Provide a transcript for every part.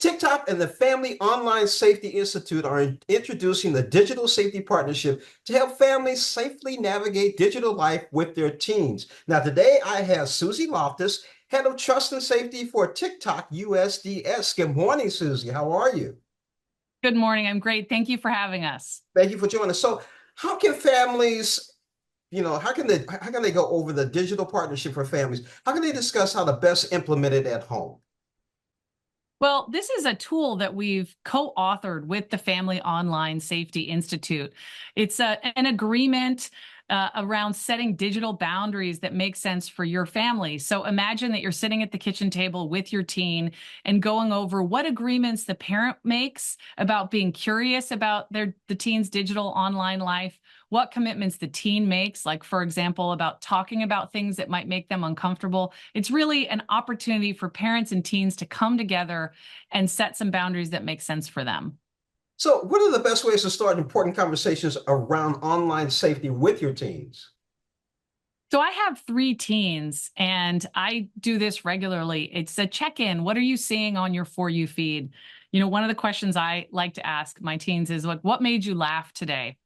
TikTok and the Family Online Safety Institute are introducing the Digital Safety Partnership to help families safely navigate digital life with their teens. Now, today I have Susie Loftus, Head of Trust and Safety for TikTok USDS. Good morning, Susie. How are you? Good morning. I'm great. Thank you for having us. Thank you for joining us. So, how can families, how can they go over the digital partnership for families? How can they discuss how to best implement it at home? Well, this is a tool that we've co-authored with the Family Online Safety Institute. It's an agreement around setting digital boundaries that make sense for your family. So imagine that you're sitting at the kitchen table with your teen and going over what agreements the parent makes about being curious about the teen's digital online life, what commitments the teen makes, like, for example, about talking about things that might make them uncomfortable. It's really an opportunity for parents and teens to come together and set some boundaries that make sense for them. So, what are the best ways to start important conversations around online safety with your teens? So I have 3 teens and I do this regularly. It's a check-in. What are you seeing on your For You feed? One of the questions I like to ask my teens is like, what made you laugh today?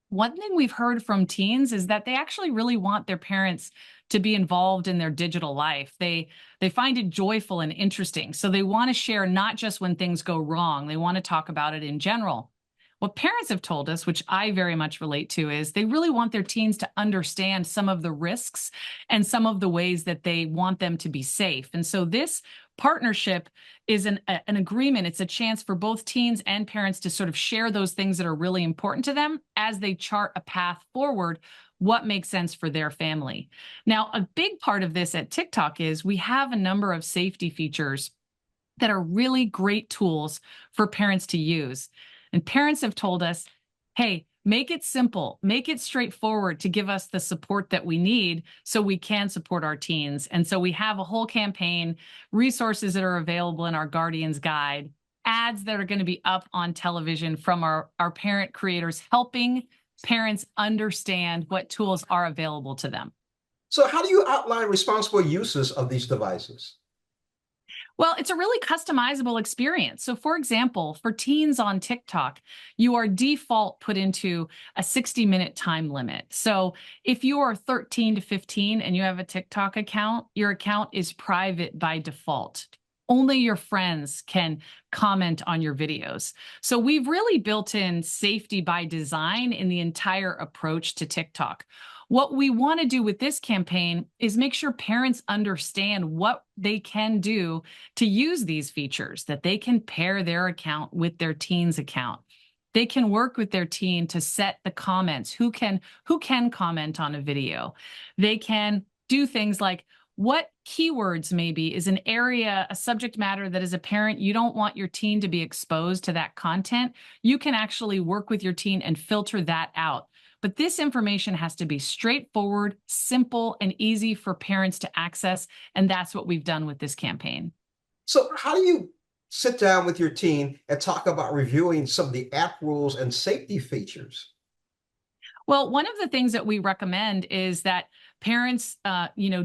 One thing we've heard from teens is that they actually really want their parents to be involved in their digital life. They find it joyful and interesting. So they want to share not just when things go wrong, they want to talk about it in general. What parents have told us, which I very much relate to, is they really want their teens to understand some of the risks and some of the ways that they want them to be safe. And so this partnership is an agreement. It's a chance for both teens and parents to sort of share those things that are really important to them as they chart a path forward, what makes sense for their family. Now, a big part of this at TikTok is we have a number of safety features that are really great tools for parents to use. And parents have told us, hey, make it simple, make it straightforward to give us the support that we need so we can support our teens. And so we have a whole campaign, resources that are available in our Guardian's Guide, ads that are going to be up on television from our parent creators, helping parents understand what tools are available to them. So, how do you outline responsible uses of these devices? Well, it's a really customizable experience. So, for example, for teens on TikTok, you are default put into a 60-minute time limit. So, if you are 13 to 15 and you have a TikTok account, your account is private by default. Only your friends can comment on your videos. So, we've really built in safety by design in the entire approach to TikTok. What we want to do with this campaign is make sure parents understand what they can do to use these features, that they can pair their account with their teen's account. They can work with their teen to set the comments, who can comment on a video. They can do things like what keywords maybe is an area, a subject matter that as a parent, you don't want your teen to be exposed to that content. You can actually work with your teen and filter that out. But this information has to be straightforward, simple, and easy for parents to access. And that's what we've done with this campaign. So, how do you sit down with your teen and talk about reviewing some of the app rules and safety features? Well, one of the things that we recommend is that parents,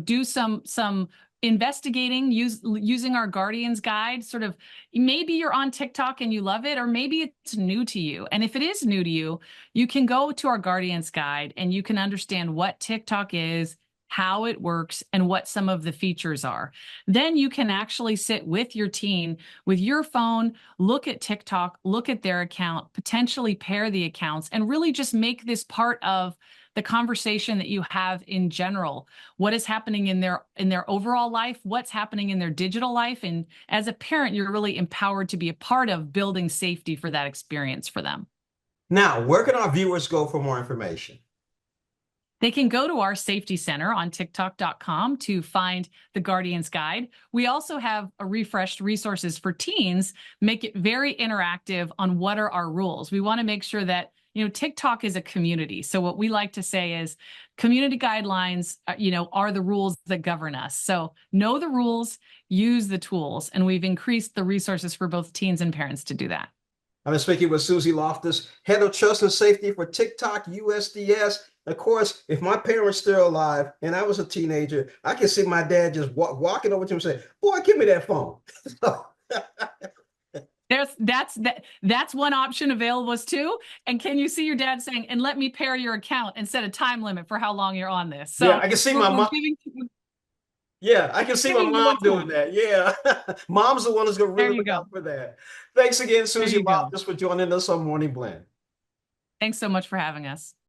do some investigating, using our Guardian's Guide. Sort of, maybe you're on TikTok and you love it, or maybe it's new to you. And if it is new to you, you can go to our Guardian's Guide and you can understand what TikTok is, how it works, and what some of the features are. Then you can actually sit with your teen with your phone, look at TikTok, look at their account, potentially pair the accounts, and really just make this part of the conversation that you have in general. What is happening in their overall life? What's happening in their digital life? And as a parent, you're really empowered to be a part of building safety for that experience for them. Now, where can our viewers go for more information? They can go to our safety center on TikTok.com to find the Guardian's Guide. We also have a refreshed resources for teens, make it very interactive on what are our rules. We want to make sure that TikTok is a community. So what we like to say is community guidelines, are the rules that govern us. So know the rules, use the tools, and we've increased the resources for both teens and parents to do that. I'm speaking with Susie Loftus, Head of Trust and Safety for TikTok USDS. Of course, if my parents still alive and I was a teenager, I can see my dad just walking over to him and say, "Boy, give me that phone." that's one option available as too. And can you see your dad saying, and let me pair your account and set a time limit for how long you're on this? Yeah, So I can see we're, my we're mom. giving Yeah, I can see my giving you mom what's doing what. that. Yeah. Mom's the one who's gonna There really you look go. out for that. Thanks again, There Susie you go. Loftus, for joining us on Morning Blend. Thanks so much for having us.